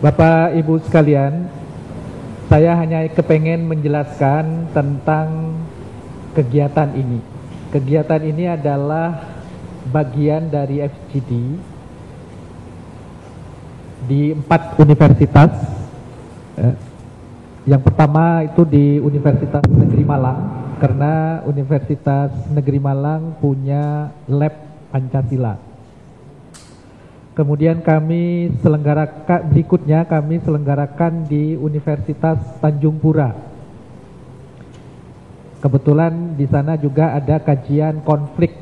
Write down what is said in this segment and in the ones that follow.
Bapak Ibu sekalian, saya hanya kepengen menjelaskan tentang kegiatan ini. Kegiatan ini adalah bagian dari FGD di 4 universitas. Yang pertama itu di Universitas Negeri Malang, karena Universitas Negeri Malang punya lab Pancasila. Kemudian berikutnya kami selenggarakan di Universitas Tanjung Pura. Kebetulan di sana juga ada kajian konflik,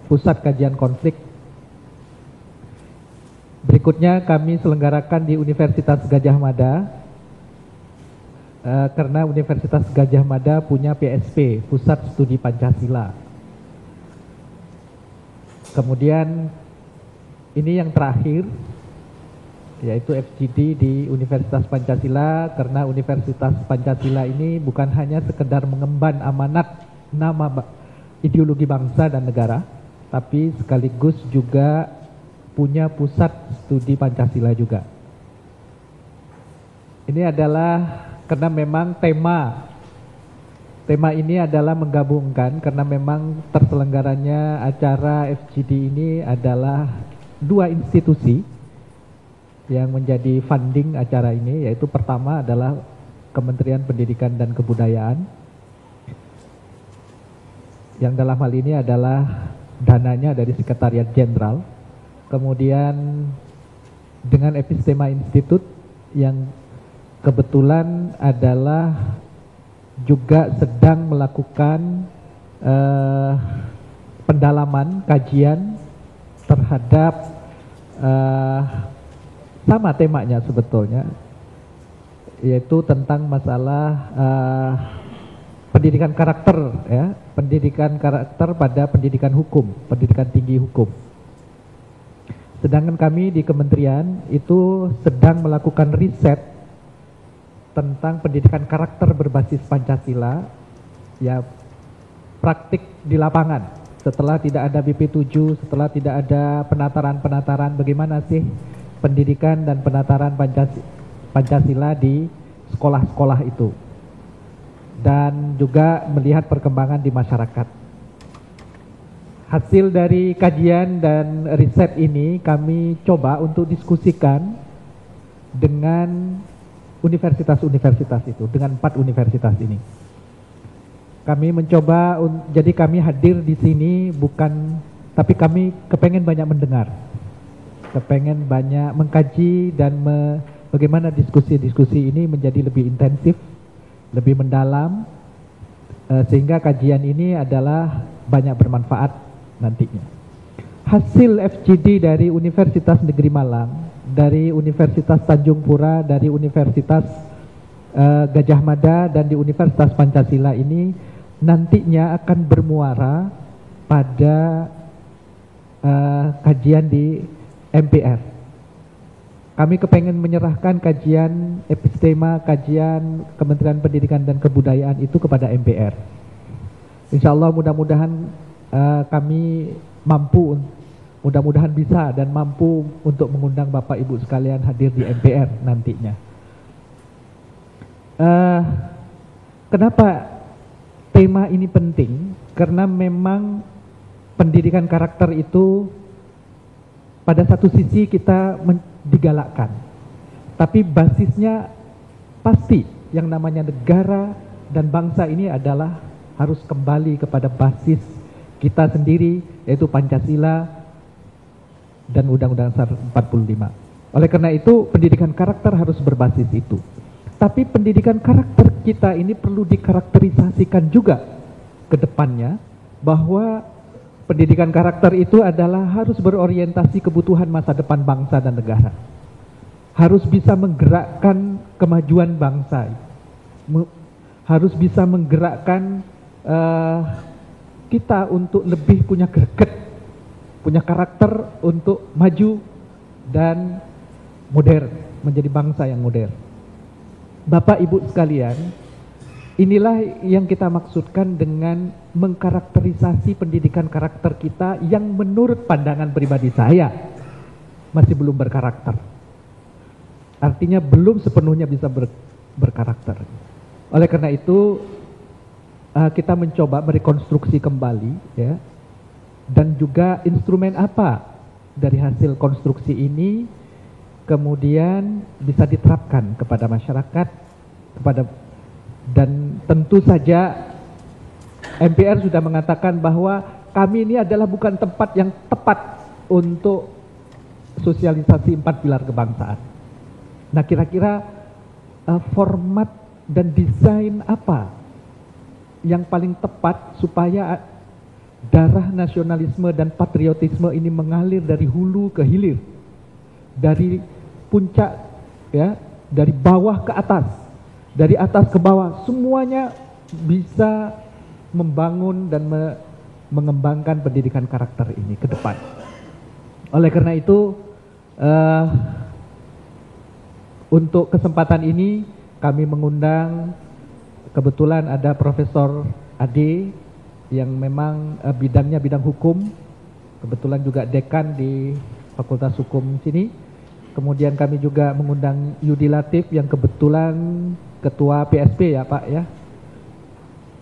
pusat kajian konflik. Berikutnya kami selenggarakan di Universitas Gadjah Mada, karena Universitas Gadjah Mada punya PSP, Pusat Studi Pancasila. Kemudian ini yang terakhir, yaitu FGD di Universitas Pancasila, karena Universitas Pancasila ini bukan hanya sekedar mengemban amanat nama ideologi bangsa dan negara, tapi sekaligus juga punya pusat studi Pancasila juga. Ini adalah karena memang tema ini adalah menggabungkan, karena memang terselenggaranya acara FGD ini adalah 2 institusi yang menjadi funding acara ini, yaitu pertama adalah Kementerian Pendidikan dan Kebudayaan, yang dalam hal ini adalah dananya dari Sekretariat Jenderal. Kemudian dengan Epistema Institute yang kebetulan adalah juga sedang melakukan pendalaman kajian terhadap sama temanya sebetulnya, yaitu tentang masalah pendidikan karakter, ya, pendidikan karakter pada pendidikan hukum, pendidikan tinggi hukum. Sedangkan kami di kementerian itu sedang melakukan riset tentang pendidikan karakter berbasis Pancasila, ya, praktik di lapangan. Setelah tidak ada BP7, setelah tidak ada penataran-penataran, bagaimana sih pendidikan dan penataran Pancasila di sekolah-sekolah itu, dan juga melihat perkembangan di masyarakat. Hasil dari kajian dan riset ini kami coba untuk diskusikan dengan universitas-universitas itu, dengan 4 universitas ini. Kami mencoba, jadi kami hadir di sini tapi kami kepengen banyak mendengar, kepengen banyak mengkaji dan bagaimana diskusi-diskusi ini menjadi lebih intensif, lebih mendalam, sehingga kajian ini adalah banyak bermanfaat nantinya. Hasil FGD dari Universitas Negeri Malang, dari Universitas Tanjung Pura, dari Universitas Gadjah Mada, dan di Universitas Pancasila ini nantinya akan bermuara pada kajian di MPR. Kami kepengen menyerahkan kajian epistema, kajian Kementerian Pendidikan dan Kebudayaan itu kepada MPR. Insya Allah mudah-mudahan kami mampu, mudah-mudahan bisa dan mampu untuk mengundang Bapak Ibu sekalian hadir di MPR nantinya. Kenapa tema ini penting? Karena memang pendidikan karakter itu pada satu sisi kita digalakkan, tapi basisnya pasti yang namanya negara dan bangsa ini adalah harus kembali kepada basis kita sendiri, yaitu Pancasila dan Undang-Undang Dasar 45. Oleh karena itu pendidikan karakter harus berbasis itu. Tapi pendidikan karakter kita ini perlu dikarakterisasikan juga ke depannya, bahwa pendidikan karakter itu adalah harus berorientasi kebutuhan masa depan bangsa dan negara. Harus bisa menggerakkan kemajuan bangsa. Harus bisa menggerakkan kita untuk lebih punya greget, punya karakter untuk maju dan modern, menjadi bangsa yang modern. Bapak Ibu sekalian, inilah yang kita maksudkan dengan mengkarakterisasi pendidikan karakter kita yang menurut pandangan pribadi saya masih belum berkarakter. Artinya belum sepenuhnya bisa berkarakter. Oleh karena itu kita mencoba merekonstruksi kembali, ya, dan juga instrumen apa dari hasil konstruksi ini kemudian bisa diterapkan kepada masyarakat, dan tentu saja MPR sudah mengatakan bahwa kami ini adalah bukan tempat yang tepat untuk sosialisasi 4 pilar kebangsaan. Nah, kira-kira format dan desain apa yang paling tepat supaya darah nasionalisme dan patriotisme ini mengalir dari hulu ke hilir, dari puncak, ya, dari bawah ke atas, dari atas ke bawah, semuanya bisa membangun dan mengembangkan pendidikan karakter ini ke depan. Oleh karena itu, untuk kesempatan ini kami mengundang, kebetulan ada Profesor Ade yang memang bidangnya bidang hukum, kebetulan juga dekan di Fakultas Hukum sini. Kemudian kami juga mengundang Yudi Latif yang kebetulan ketua PSP, ya Pak, ya,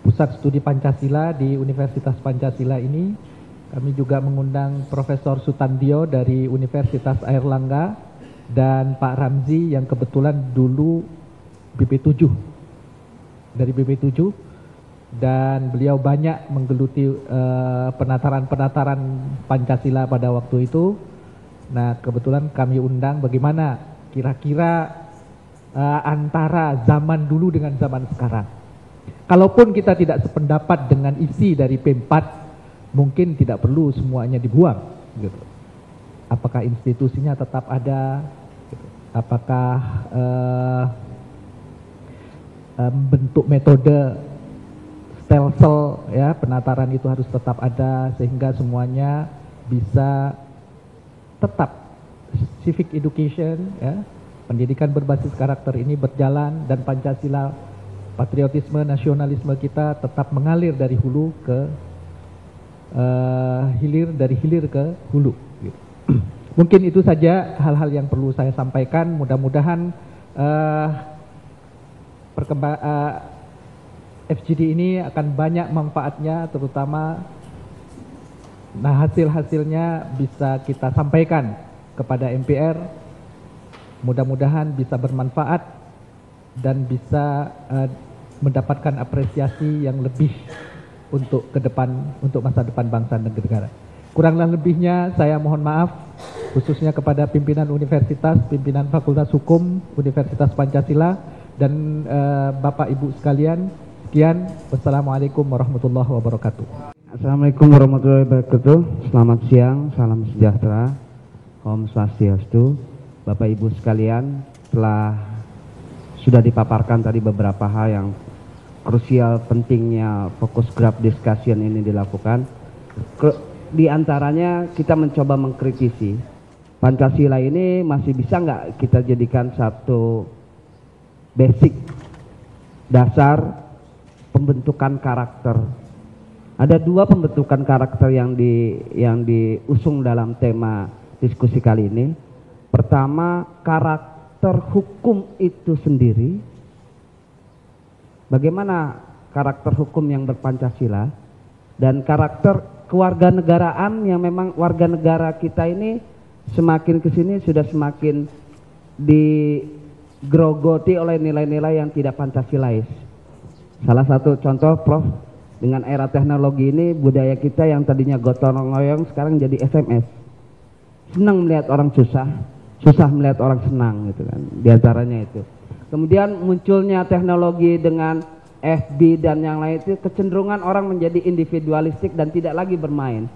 Pusat Studi Pancasila di Universitas Pancasila ini. Kami juga mengundang Profesor Sutandio dari Universitas Airlangga dan Pak Ramzi yang kebetulan dulu BP7, dari BP7, dan beliau banyak menggeluti penataran-penataran Pancasila pada waktu itu. Nah, kebetulan kami undang bagaimana kira-kira antara zaman dulu dengan zaman sekarang. Kalaupun kita tidak sependapat dengan isi dari P4, mungkin tidak perlu semuanya dibuang, gitu. Apakah institusinya tetap ada, gitu. Apakah bentuk metode stelsel, ya, penataran itu harus tetap ada sehingga semuanya bisa tetap civic education, ya, pendidikan berbasis karakter ini berjalan dan Pancasila, patriotisme, nasionalisme kita tetap mengalir dari hulu ke hilir, dari hilir ke hulu, gitu. Mungkin itu saja hal-hal yang perlu saya sampaikan. Mudah-mudahan FGD ini akan banyak manfaatnya, terutama hasil-hasilnya bisa kita sampaikan kepada MPR. Mudah-mudahan bisa bermanfaat dan bisa mendapatkan apresiasi yang lebih untuk ke depan, untuk masa depan bangsa dan negara. Kurang lebihnya saya mohon maaf, khususnya kepada pimpinan universitas, pimpinan Fakultas Hukum Universitas Pancasila, dan Bapak Ibu sekalian. Sekian, wassalamualaikum warahmatullahi wabarakatuh. Assalamualaikum warahmatullahi wabarakatuh. Selamat siang, salam sejahtera, Om Swastiastu. Bapak Ibu sekalian, sudah dipaparkan tadi beberapa hal yang krusial, pentingnya fokus group discussion ini dilakukan. Di antaranya kita mencoba mengkritisi Pancasila ini masih bisa nggak kita jadikan satu basic dasar pembentukan karakter. Ada dua pembentukan karakter yang diusung dalam tema diskusi kali ini. Pertama, karakter hukum itu sendiri. Bagaimana karakter hukum yang berpancasila, dan karakter kewarganegaraan yang memang warga negara kita ini semakin kesini sudah semakin digerogoti oleh nilai-nilai yang tidak Pancasilais. Salah satu contoh, Prof, dengan era teknologi ini budaya kita yang tadinya gotong royong sekarang jadi SMS. Senang melihat orang susah, susah melihat orang senang, gitu kan. Di antaranya itu. Kemudian munculnya teknologi dengan FB dan yang lain itu, kecenderungan orang menjadi individualistik dan tidak lagi bermain,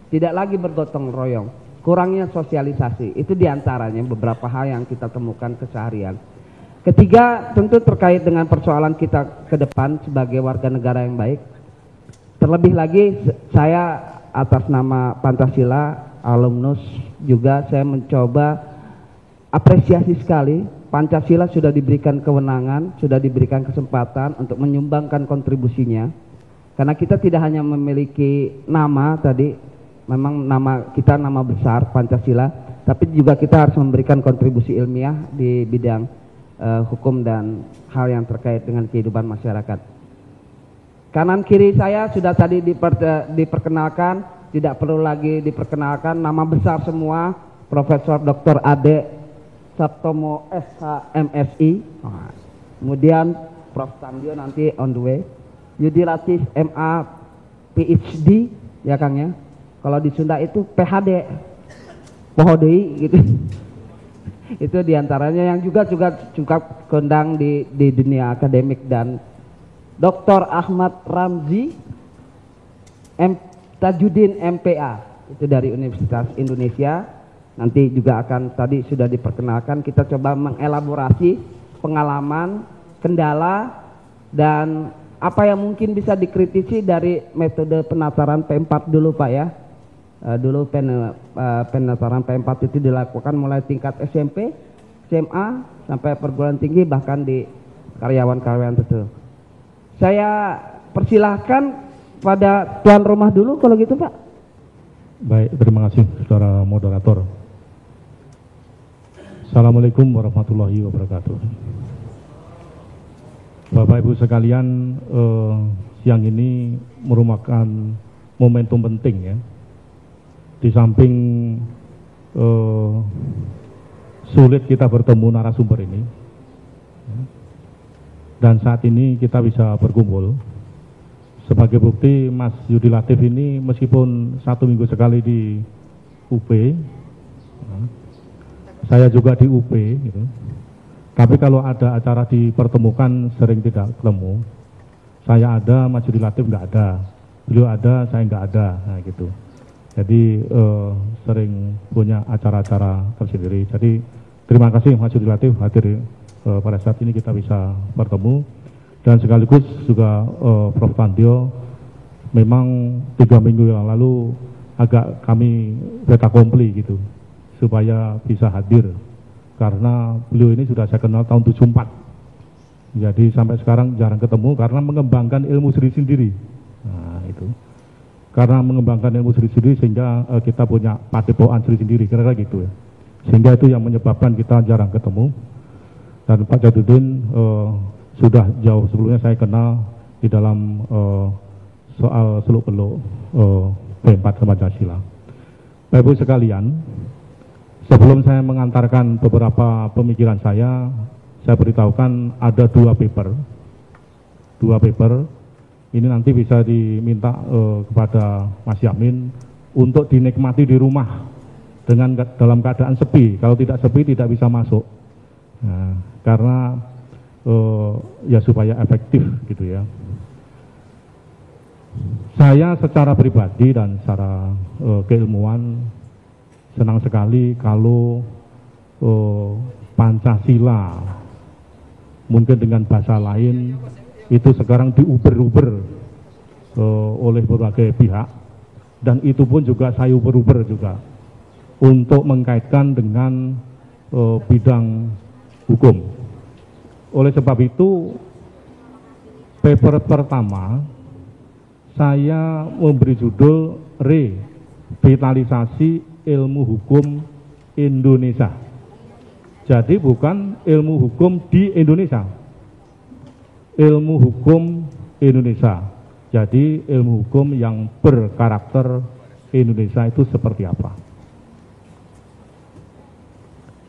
tidak lagi bergotong royong, kurangnya sosialisasi. Itu diantaranya beberapa hal yang kita temukan keseharian. Ketiga, tentu terkait dengan persoalan kita ke depan sebagai warga negara yang baik. Terlebih lagi saya atas nama Pancasila alumnus juga saya mencoba apresiasi sekali. Pancasila sudah diberikan kewenangan, sudah diberikan kesempatan untuk menyumbangkan kontribusinya. Karena kita tidak hanya memiliki nama tadi, memang nama kita nama besar Pancasila, tapi juga kita harus memberikan kontribusi ilmiah di bidang hukum dan hal yang terkait dengan kehidupan masyarakat. Kanan kiri saya sudah tadi diperkenalkan, tidak perlu lagi diperkenalkan, nama besar semua, Profesor Dr. Ade Saptomo SH MSI, kemudian Prof. Tandio nanti on the way, Yudi Latif MA PhD, ya Kang ya, kalau di Sunda itu PhD, PhD gitu. Itu diantaranya yang juga kondang di dunia akademik. Dan Dr. Ahmad Ramzi Tajuddin MPA, itu dari Universitas Indonesia, nanti juga akan, tadi sudah diperkenalkan, kita coba mengelaborasi pengalaman, kendala, dan apa yang mungkin bisa dikritisi dari metode penataran P4 dulu Pak ya. Dulu penataran P4 itu dilakukan mulai tingkat SMP, SMA, sampai perguruan tinggi, bahkan di karyawan-karyawan tertentu. Saya persilahkan pada tuan rumah dulu kalau gitu Pak. Baik, terima kasih saudara moderator. Assalamualaikum warahmatullahi wabarakatuh. Bapak Ibu sekalian, siang ini merupakan momentum penting ya. Di samping sulit kita bertemu narasumber ini, dan saat ini kita bisa berkumpul. Sebagai bukti, Mas Yudi Latif ini meskipun 1 minggu sekali di UP, saya juga di UP gitu. Tapi kalau ada acara dipertemukan sering tidak ketemu. Saya ada, Mas Yudi Latif nggak ada. Beliau ada, saya nggak ada, nah gitu. Jadi sering punya acara-acara tersendiri. Jadi terima kasih Mas Yudi Latif hadir pada saat ini kita bisa bertemu. Dan sekaligus juga Prof. Tandio, memang 3 minggu yang lalu agak kami fait accompli gitu, supaya bisa hadir. Karena beliau ini sudah saya kenal tahun 74. Jadi sampai sekarang jarang ketemu karena mengembangkan ilmu sendiri. Nah itu. Karena mengembangkan ilmu sendiri sehingga kita punya padepokan sendiri, kira-kira gitu ya. Sehingga itu yang menyebabkan kita jarang ketemu. Dan Pak Jadudin sudah jauh sebelumnya saya kenal di dalam soal seluk-beluk P4 Pancasila. Bapak Ibu sekalian, sebelum saya mengantarkan beberapa pemikiran saya beritahukan ada 2 paper. 2 paper. Ini nanti bisa diminta kepada Mas Yamin untuk dinikmati di rumah dengan dalam keadaan sepi. Kalau tidak sepi tidak bisa masuk. Nah, karena ya supaya efektif gitu ya. Saya secara pribadi dan secara keilmuan senang sekali kalau Pancasila mungkin dengan bahasa lain itu sekarang diuber-uber oleh berbagai pihak, dan itu pun juga saya uber-uber juga untuk mengkaitkan dengan bidang hukum. Oleh sebab itu paper pertama saya memberi judul Revitalisasi Ilmu Hukum Indonesia. Jadi bukan ilmu hukum di Indonesia, ilmu hukum Indonesia. Jadi ilmu hukum yang berkarakter Indonesia itu seperti apa.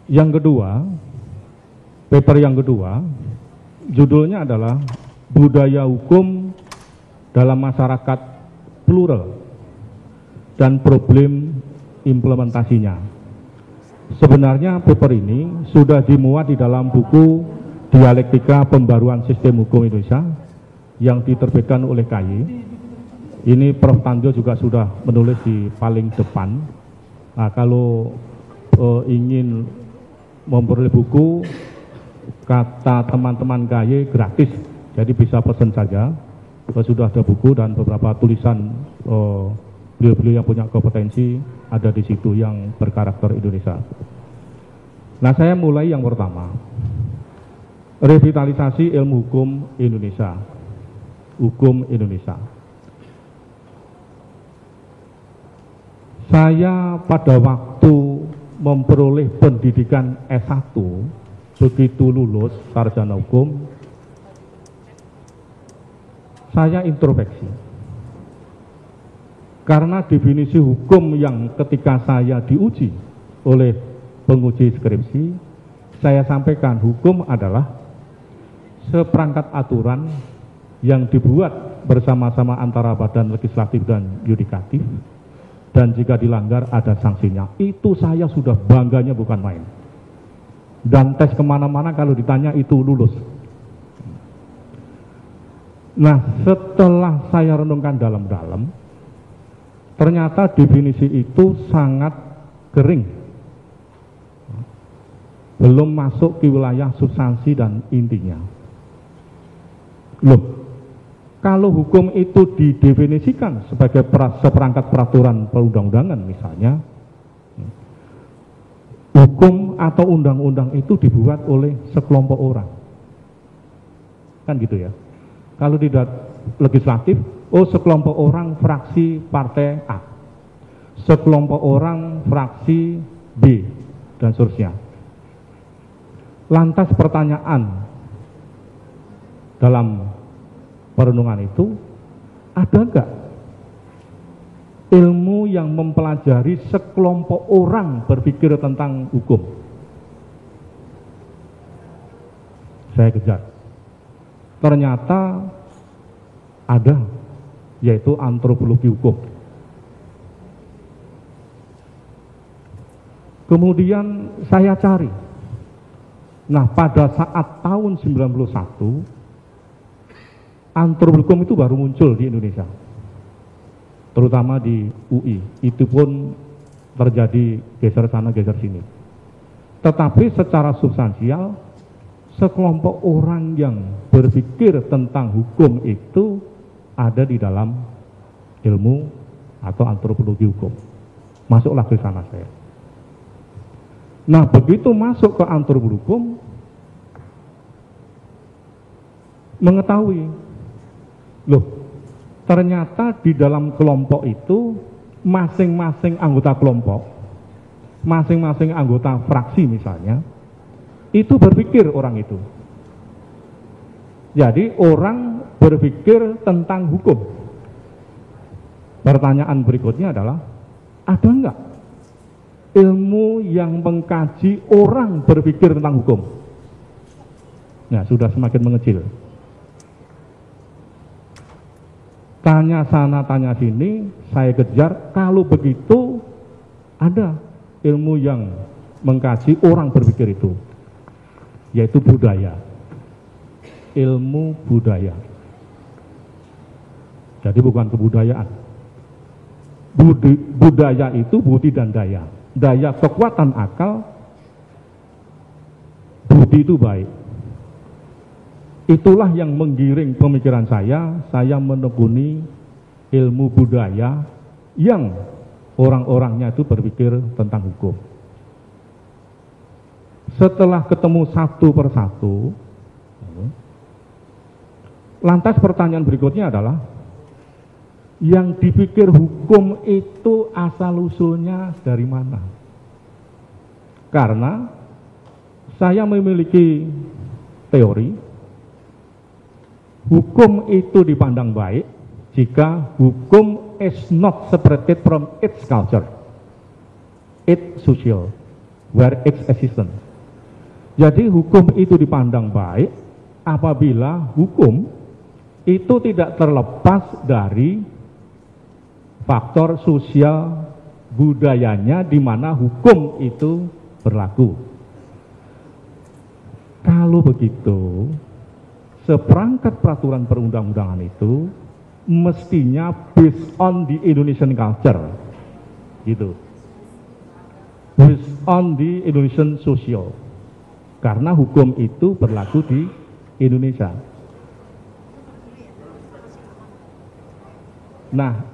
Yang kedua, paper yang kedua, judulnya adalah Budaya Hukum dalam Masyarakat Plural dan Problem Implementasinya. Sebenarnya paper ini sudah dimuat di dalam buku Dialektika Pembaruan Sistem Hukum Indonesia yang diterbitkan oleh KY. Ini Prof. Tandio juga sudah menulis di paling depan. Nah, kalau ingin memperoleh buku, kata teman-teman KY gratis, jadi bisa pesan saja. Sudah ada buku dan beberapa tulisan beliau-beliau yang punya kompetensi ada di situ yang berkarakter Indonesia. Nah, saya mulai yang pertama. Revitalisasi ilmu hukum Indonesia. Hukum Indonesia. Saya pada waktu memperoleh pendidikan S1, begitu lulus sarjana hukum, saya introspeksi. Karena definisi hukum yang ketika saya diuji oleh penguji skripsi, saya sampaikan hukum adalah seperangkat aturan yang dibuat bersama-sama antara badan legislatif dan yudikatif, dan jika dilanggar ada sanksinya. Itu saya sudah bangganya bukan main. Dan tes kemana-mana kalau ditanya itu lulus. Nah, setelah saya renungkan dalam-dalam, ternyata definisi itu sangat kering, belum masuk ke wilayah substansi dan intinya. Loh, kalau hukum itu didefinisikan sebagai seperangkat peraturan perundang-undangan misalnya, hukum atau undang-undang itu dibuat oleh sekelompok orang, kan gitu ya. Kalau tidak legislatif, oh sekelompok orang fraksi partai A, sekelompok orang fraksi B, dan seterusnya. Lantas pertanyaan dalam perenungan itu, ada enggak ilmu yang mempelajari sekelompok orang berpikir tentang hukum? Saya kejar. Ternyata ada, yaitu antropologi hukum. Kemudian saya cari. Nah, pada saat tahun 91, antropologi hukum itu baru muncul di Indonesia, terutama di UI. Itu pun terjadi geser sana geser sini. Tetapi secara substansial, sekelompok orang yang berpikir tentang hukum itu ada di dalam ilmu atau antropologi hukum. Masuklah ke sana saya. Nah, begitu masuk ke antropologi hukum, mengetahui, loh, ternyata di dalam kelompok itu masing-masing anggota kelompok, masing-masing anggota fraksi misalnya, itu berpikir orang itu. Jadi orang berpikir tentang hukum. Pertanyaan berikutnya adalah, ada enggak ilmu yang mengkaji orang berpikir tentang hukum? Nah, sudah semakin mengecil. Tanya sana, tanya sini, saya kejar. Kalau begitu, ada ilmu yang mengkaji orang berpikir itu, yaitu budaya, ilmu budaya. Jadi bukan kebudayaan. Budaya itu budi dan daya. Daya kekuatan akal, budi itu baik. Itulah yang menggiring pemikiran saya menekuni ilmu budaya yang orang-orangnya itu berpikir tentang hukum. Setelah ketemu satu persatu, lantas pertanyaan berikutnya adalah, yang dipikir hukum itu asal-usulnya dari mana? Karena saya memiliki teori, hukum itu dipandang baik jika hukum is not separated from its culture, its social, where its existence. Jadi hukum itu dipandang baik apabila hukum itu tidak terlepas dari faktor sosial budayanya di mana hukum itu berlaku. Kalau begitu, seperangkat peraturan perundang-undangan itu mestinya based on the Indonesian culture, gitu, based on the Indonesian social, karena hukum itu berlaku di Indonesia. Nah,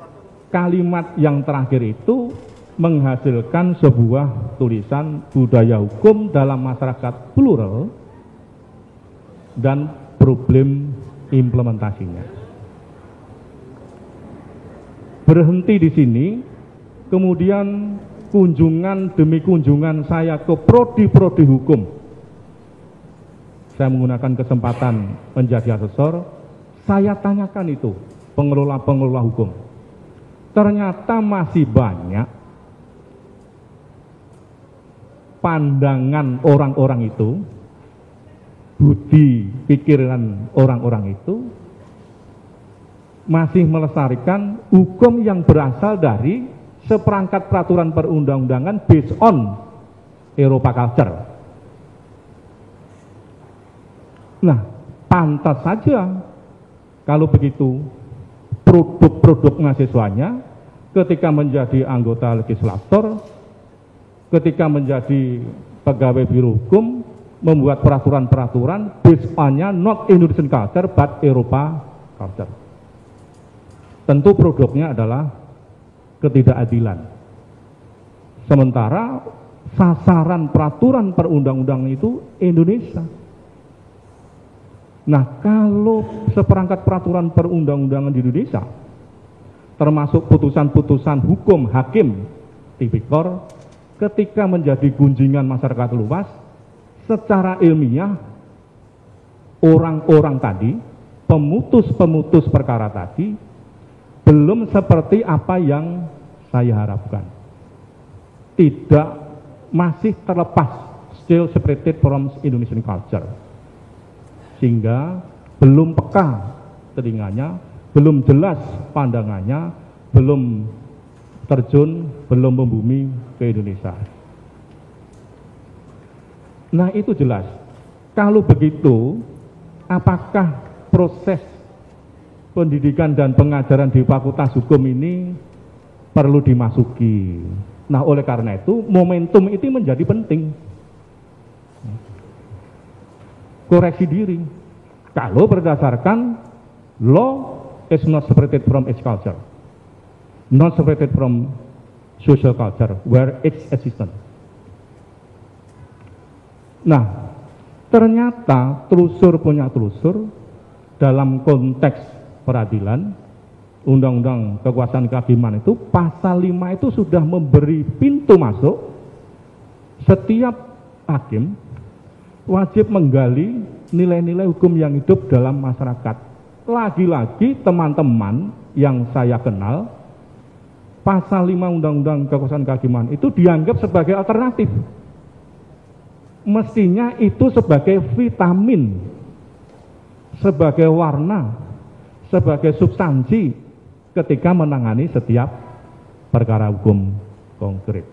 kalimat yang terakhir itu menghasilkan sebuah tulisan budaya hukum dalam masyarakat plural dan problem implementasinya. Berhenti di sini, kemudian kunjungan demi kunjungan saya ke prodi-prodi hukum, saya menggunakan kesempatan menjadi asesor, saya tanyakan itu pengelola-pengelola hukum. Ternyata masih banyak pandangan orang-orang itu, budi pikiran orang-orang itu masih melestarikan hukum yang berasal dari seperangkat peraturan perundang-undangan based on Eropa culture. Nah, pantas saja kalau begitu produk-produk mahasiswanya ketika menjadi anggota legislator, ketika menjadi pegawai biro hukum, membuat peraturan-peraturan based on-nya not Indonesian culture but Eropa culture. Tentu produknya adalah ketidakadilan. Sementara sasaran peraturan perundang-undangan itu Indonesia. Nah, kalau seperangkat peraturan perundang-undangan di Indonesia, termasuk putusan-putusan hukum hakim tipikor, ketika menjadi gunjingan masyarakat luas, secara ilmiah orang-orang tadi, pemutus-pemutus perkara tadi, belum seperti apa yang saya harapkan. Tidak, masih terlepas, still separated from Indonesian culture. Sehingga belum peka telinganya, belum jelas pandangannya, belum terjun, belum membumi ke Indonesia. Nah, itu jelas. Kalau begitu, apakah proses pendidikan dan pengajaran di Fakultas Hukum ini perlu dimasuki? Nah, oleh karena itu momentum itu menjadi penting. Koreksi diri. Kalau berdasarkan law is not separated from its culture, not separated from social culture where it's existent. Nah, ternyata telusur punya telusur dalam konteks peradilan, Undang-Undang Kekuasaan Kehakiman itu pasal 5 itu sudah memberi pintu masuk. Setiap hakim wajib menggali nilai-nilai hukum yang hidup dalam masyarakat. Lagi-lagi teman-teman yang saya kenal, pasal 5 Undang-Undang Kekuasaan Kehakiman itu dianggap sebagai alternatif. Mestinya itu sebagai vitamin, sebagai warna, sebagai substansi ketika menangani setiap perkara hukum konkret.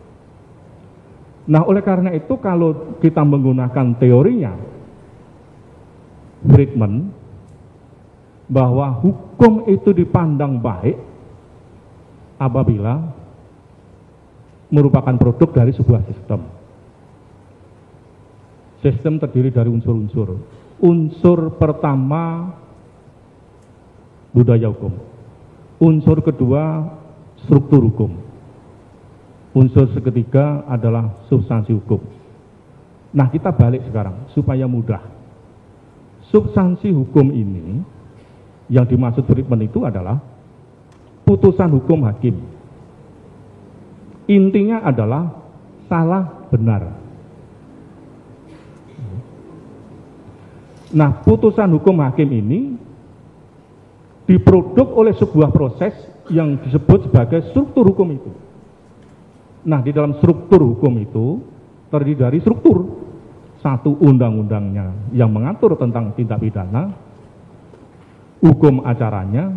Nah, oleh karena itu kalau kita menggunakan teorinya Friedman, bahwa hukum itu dipandang baik apabila merupakan produk dari sebuah sistem. Sistem terdiri dari unsur-unsur. Unsur pertama budaya hukum. Unsur kedua struktur hukum. Unsur ketiga adalah substansi hukum. Nah, kita balik sekarang supaya mudah. Substansi hukum ini yang dimaksud Friedman itu adalah putusan hukum hakim. Intinya adalah salah benar. Nah, putusan hukum hakim ini diproduk oleh sebuah proses yang disebut sebagai struktur hukum itu. Nah, di dalam struktur hukum itu terdiri dari struktur. Satu, undang-undangnya yang mengatur tentang tindak pidana, hukum acaranya,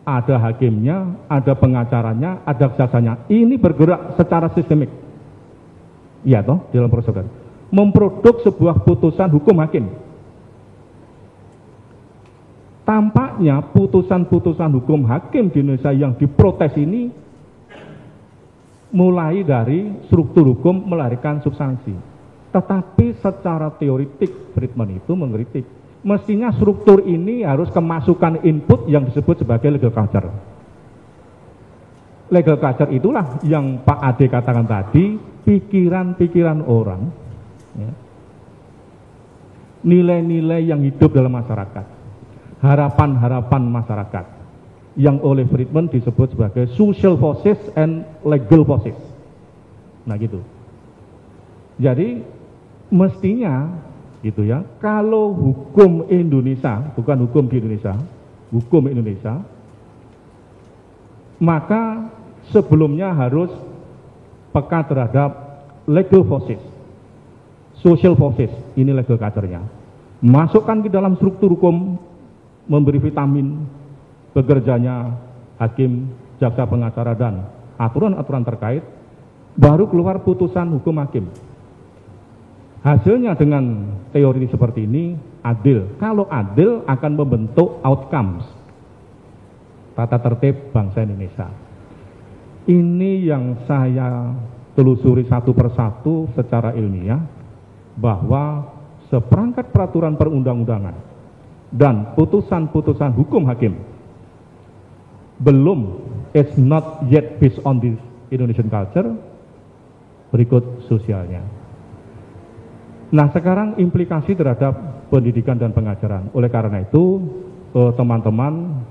ada hakimnya, ada pengacaranya, ada kejaksanya. Ini bergerak secara sistemik. Iya toh, di dalam proses memproduk sebuah putusan hukum hakim. Tampaknya putusan-putusan hukum hakim di Indonesia yang diprotes ini mulai dari struktur hukum melahirkan substansi. Tetapi secara teoritik Friedman itu mengkritik, mestinya struktur ini harus kemasukan input yang disebut sebagai legal culture. Legal culture itulah yang Pak Ade katakan tadi, pikiran-pikiran orang, ya, nilai-nilai yang hidup dalam masyarakat, harapan-harapan masyarakat, yang oleh Friedman disebut sebagai social forces and legal forces. Nah gitu. Jadi mestinya gitu ya, kalau hukum Indonesia, bukan hukum di Indonesia, hukum Indonesia, maka sebelumnya harus peka terhadap legal forces, social forces, ini legal culture-nya. Masukkan ke dalam struktur hukum, memberi vitamin bekerjanya hakim, jaksa pengacara, dan aturan-aturan terkait, baru keluar putusan hukum hakim. Hasilnya dengan teori seperti ini adil. Kalau adil akan membentuk outcomes tata tertib bangsa Indonesia. Ini yang saya telusuri satu persatu secara ilmiah, bahwa seperangkat peraturan perundang-undangan dan putusan-putusan hukum hakim belum, is not yet based on this Indonesian culture. Berikut sosialnya. Nah, sekarang implikasi terhadap pendidikan dan pengajaran. Oleh karena itu, teman-teman,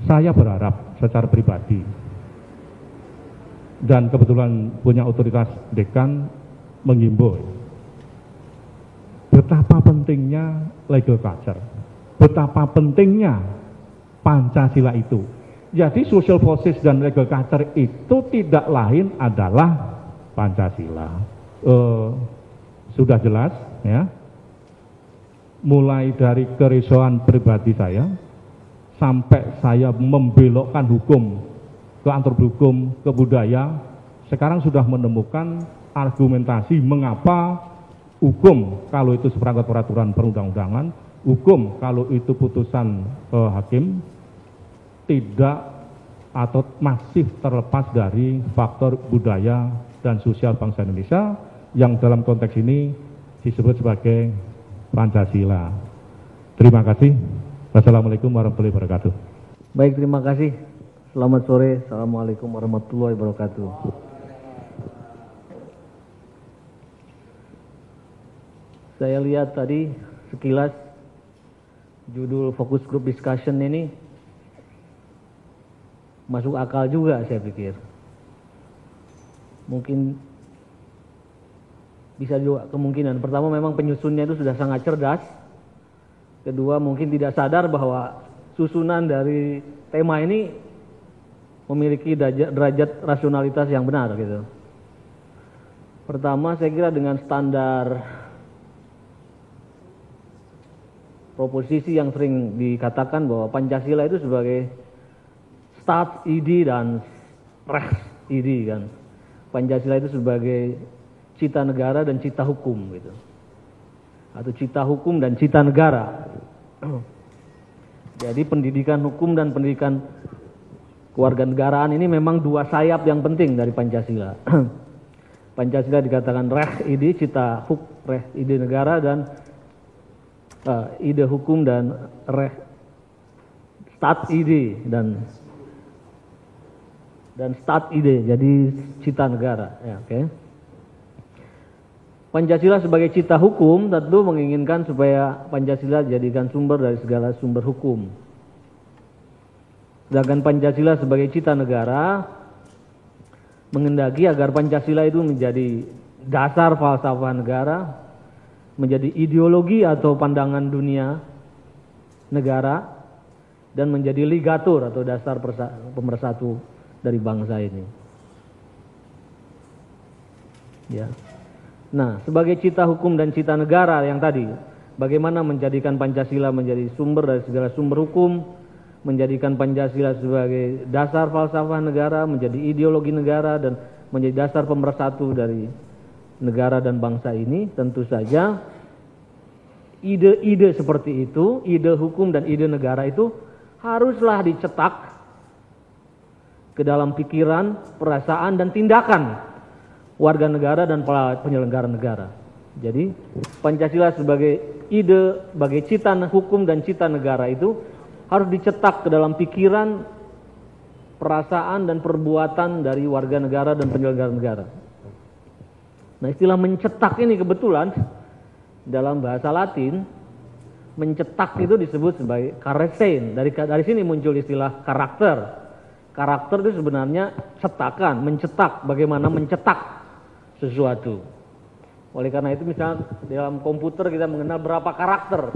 saya berharap secara pribadi, dan kebetulan punya otoritas dekan, menghimbau betapa pentingnya legal culture, betapa pentingnya Pancasila itu. Jadi social forces dan legal culture itu tidak lain adalah Pancasila. Sudah jelas ya, mulai dari kerisauan pribadi saya sampai saya membelokkan hukum ke antropologi hukum, ke budaya, sekarang sudah menemukan argumentasi mengapa hukum kalau itu seperangkat peraturan perundang-undangan, hukum kalau itu putusan hakim tidak atau masih terlepas dari faktor budaya dan sosial bangsa Indonesia yang dalam konteks ini disebut sebagai Pancasila. Terima kasih. Wassalamualaikum warahmatullahi wabarakatuh. Baik, terima kasih. Selamat sore. Assalamualaikum warahmatullahi wabarakatuh. Saya lihat tadi sekilas judul focus group discussion ini masuk akal juga, saya pikir. Mungkin bisa juga kemungkinan. Pertama, memang penyusunnya itu sudah sangat cerdas. Kedua, mungkin tidak sadar bahwa susunan dari tema ini memiliki derajat rasionalitas yang benar gitu. Pertama, saya kira dengan standar proposisi yang sering dikatakan bahwa Pancasila itu sebagai Staat ide dan Rechts ide kan. Pancasila itu sebagai cita negara dan cita hukum gitu. Atau cita hukum dan cita negara. Jadi pendidikan hukum dan pendidikan kewarganegaraan ini memang dua sayap yang penting dari Pancasila. Pancasila dikatakan Rechts ide, cita Rechts ide negara, dan ide hukum dan Staat ide dan Staat ide, jadi cita negara. Ya, okay. Pancasila sebagai cita hukum tentu menginginkan supaya Pancasila dijadikan sumber dari segala sumber hukum. Sedangkan Pancasila sebagai cita negara menghendaki agar Pancasila itu menjadi dasar falsafah negara, menjadi ideologi atau pandangan dunia negara, dan menjadi ligatur atau dasar pemersatu dari bangsa ini. Ya. Nah, sebagai cita hukum dan cita negara yang tadi, bagaimana menjadikan Pancasila menjadi sumber dari segala sumber hukum, menjadikan Pancasila sebagai dasar falsafah negara, menjadi ideologi negara, dan menjadi dasar pemersatu dari negara dan bangsa ini. Tentu saja ide-ide seperti itu, ide hukum dan ide negara itu haruslah dicetak ke dalam pikiran, perasaan, dan tindakan warga negara dan penyelenggara negara. Jadi Pancasila sebagai ide, sebagai cita hukum dan cita negara itu harus dicetak ke dalam pikiran, perasaan, dan perbuatan dari warga negara dan penyelenggara negara. Nah, istilah mencetak ini kebetulan dalam bahasa Latin, mencetak itu disebut sebagai karesein. Dari sini muncul istilah karakter, Karakter itu sebenarnya cetakan, mencetak, bagaimana mencetak sesuatu. Oleh karena itu misalnya dalam komputer kita mengenal berapa karakter,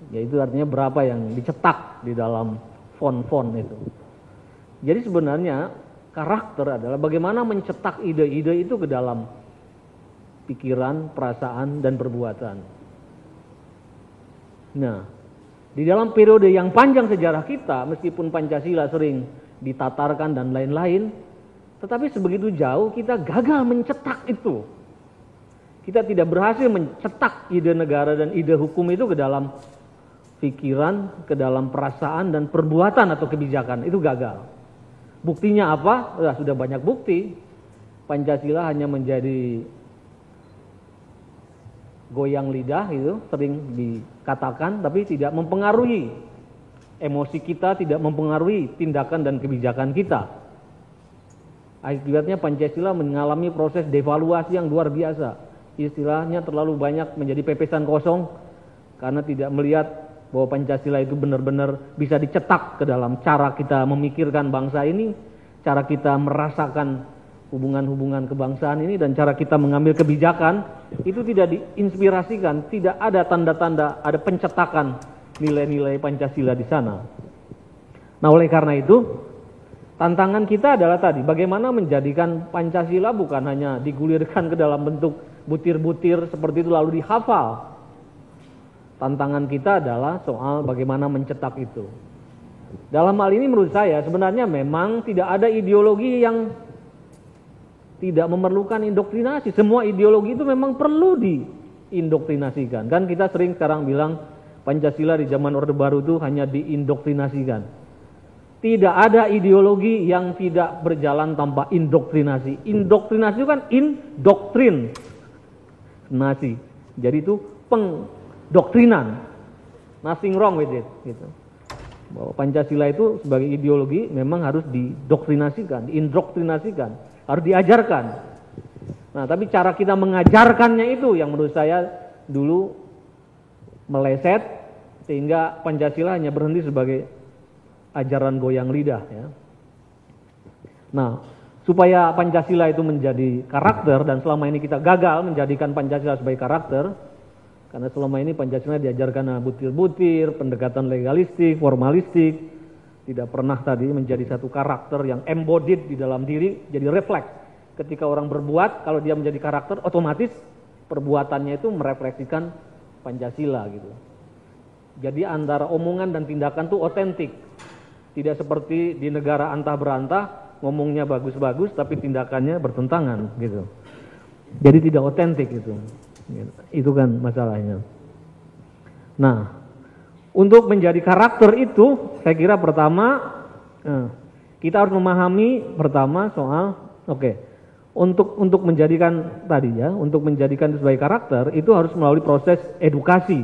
yaitu artinya berapa yang dicetak di dalam font-font itu. Jadi sebenarnya karakter adalah bagaimana mencetak ide-ide itu ke dalam pikiran, perasaan, dan perbuatan. Nah, di dalam periode yang panjang sejarah kita, meskipun Pancasila sering ditatarkan dan lain-lain, tetapi sebegitu jauh kita gagal mencetak itu. Kita tidak berhasil mencetak ide negara dan ide hukum itu ke dalam pikiran, ke dalam perasaan dan perbuatan atau kebijakan. Itu gagal. Buktinya apa? Sudah banyak bukti. Pancasila hanya menjadi goyang lidah, itu sering dikatakan, tapi tidak mempengaruhi emosi kita, tidak mempengaruhi tindakan dan kebijakan kita. Akibatnya Pancasila mengalami proses devaluasi yang luar biasa. Istilahnya terlalu banyak menjadi pepesan kosong karena tidak melihat bahwa Pancasila itu benar-benar bisa dicetak ke dalam cara kita memikirkan bangsa ini, cara kita merasakan hubungan-hubungan kebangsaan ini, dan cara kita mengambil kebijakan itu tidak diinspirasikan, tidak ada tanda-tanda, ada pencetakan nilai-nilai Pancasila di sana. Nah, oleh karena itu tantangan kita adalah tadi bagaimana menjadikan Pancasila bukan hanya digulirkan ke dalam bentuk butir-butir seperti itu lalu dihafal. Tantangan kita adalah soal bagaimana mencetak itu. Dalam hal ini menurut saya sebenarnya memang tidak ada ideologi yang tidak memerlukan indoktrinasi. Semua ideologi itu memang perlu diindoktrinasikan. Kan kita sering sekarang bilang Pancasila di zaman Orde Baru itu hanya diindoktrinasikan. Tidak ada ideologi yang tidak berjalan tanpa indoktrinasi. Indoktrinasi itu kan indoktrin. Nasi. Jadi itu pengdoktrinan. Nothing wrong with it. Gitu. Bahwa Pancasila itu sebagai ideologi memang harus didoktrinasikan, diindoktrinasikan, harus diajarkan. Nah, tapi cara kita mengajarkannya itu yang menurut saya dulu meleset sehingga Pancasila hanya berhenti sebagai ajaran goyang lidah. Ya. Nah, supaya Pancasila itu menjadi karakter, dan selama ini kita gagal menjadikan Pancasila sebagai karakter, karena selama ini Pancasila diajarkan butir-butir, pendekatan legalistik, formalistik, tidak pernah tadi menjadi satu karakter yang embodied di dalam diri, jadi refleks. Ketika orang berbuat, kalau dia menjadi karakter, otomatis perbuatannya itu merefleksikan Pancasila gitu. Jadi antara omongan dan tindakan itu otentik. Tidak seperti di negara antah berantah, ngomongnya bagus-bagus tapi tindakannya bertentangan gitu. Jadi tidak otentik itu. Itu kan masalahnya. Nah, untuk menjadi karakter itu saya kira pertama kita harus memahami pertama soal untuk menjadikan tadi ya, untuk menjadikan itu sebagai karakter itu harus melalui proses edukasi.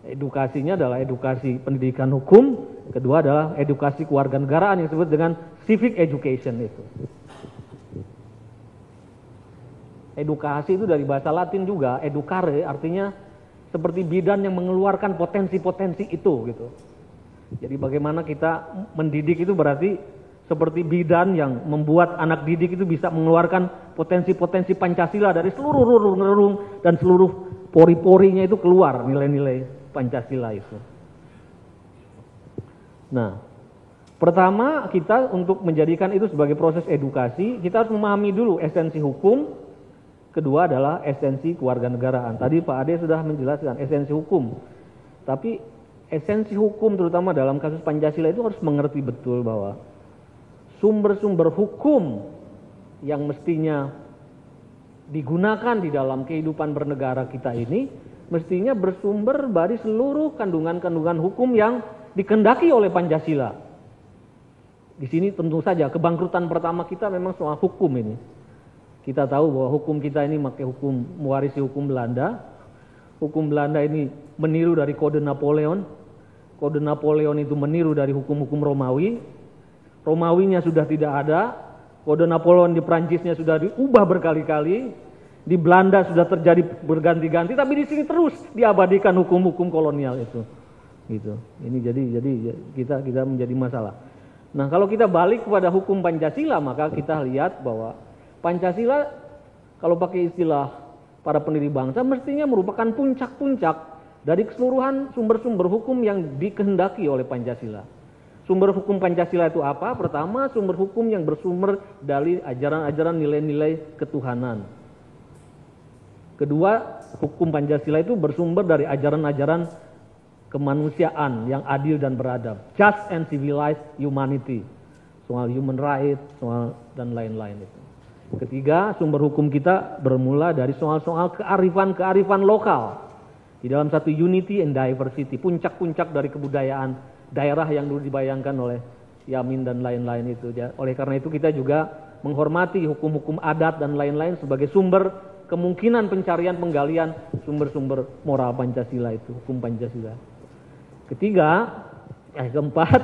Edukasinya adalah edukasi pendidikan hukum, kedua adalah edukasi kewarganegaraan yang disebut dengan civic education itu. Edukasi itu dari bahasa Latin juga, educare artinya seperti bidan yang mengeluarkan potensi-potensi itu gitu. Jadi bagaimana kita mendidik itu berarti seperti bidan yang membuat anak didik itu bisa mengeluarkan potensi-potensi Pancasila dari seluruh relung dan seluruh pori-porinya itu keluar nilai-nilai Pancasila itu. Nah, pertama kita untuk menjadikan itu sebagai proses edukasi, kita harus memahami dulu esensi hukum, kedua adalah esensi kewarganegaraan. Tadi Pak Ade sudah menjelaskan esensi hukum. Tapi esensi hukum terutama dalam kasus Pancasila itu harus mengerti betul bahwa sumber-sumber hukum yang mestinya digunakan di dalam kehidupan bernegara kita ini mestinya bersumber dari seluruh kandungan-kandungan hukum yang dikehendaki oleh Pancasila. Di sini tentu saja kebangkrutan pertama kita memang soal hukum ini. Kita tahu bahwa hukum kita ini pakai hukum mewarisi hukum Belanda. Hukum Belanda ini meniru dari Kode Napoleon. Kode Napoleon itu meniru dari hukum-hukum Romawi. Romawinya sudah tidak ada. Kode Napoleon di Prancisnya sudah diubah berkali-kali. Di Belanda sudah terjadi berganti-ganti, tapi di sini terus diabadikan hukum-hukum kolonial itu. Gitu. Ini jadi kita menjadi masalah. Nah, kalau kita balik kepada hukum Pancasila, maka kita lihat bahwa Pancasila kalau pakai istilah para pendiri bangsa mestinya merupakan puncak-puncak dari keseluruhan sumber-sumber hukum yang dikehendaki oleh Pancasila. Sumber hukum Pancasila itu apa? Pertama, sumber hukum yang bersumber dari ajaran-ajaran nilai-nilai ketuhanan. Kedua, hukum Pancasila itu bersumber dari ajaran-ajaran kemanusiaan yang adil dan beradab, just and civilized humanity, soal human rights, soal dan lain-lain itu. Ketiga, sumber hukum kita bermula dari soal-soal kearifan lokal di dalam satu unity and diversity, puncak-puncak dari kebudayaan daerah yang dulu dibayangkan oleh Yamin dan lain-lain itu. Oleh karena itu kita juga menghormati hukum-hukum adat dan lain-lain sebagai sumber kemungkinan pencarian penggalian sumber-sumber moral Pancasila itu, hukum Pancasila. Keempat,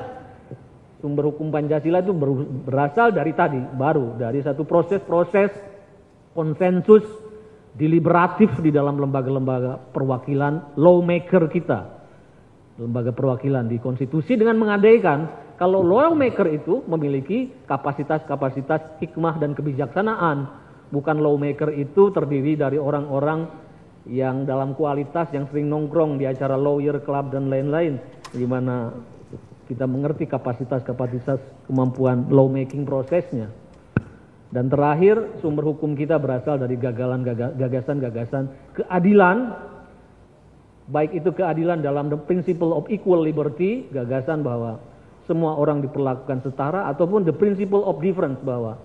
sumber hukum Pancasila itu berasal dari dari satu proses-proses konsensus deliberatif di dalam lembaga-lembaga perwakilan lawmaker kita. Lembaga perwakilan di konstitusi dengan mengandaikan kalau lawmaker itu memiliki kapasitas-kapasitas hikmah dan kebijaksanaan. Bukan lawmaker itu terdiri dari orang-orang yang dalam kualitas yang sering nongkrong di acara lawyer club dan lain-lain, di mana kita mengerti kapasitas-kapasitas kemampuan lawmaking prosesnya. Dan terakhir, sumber hukum kita berasal dari gagasan-gagasan keadilan, baik itu keadilan dalam the principle of equal liberty, gagasan bahwa semua orang diperlakukan setara, ataupun the principle of difference bahwa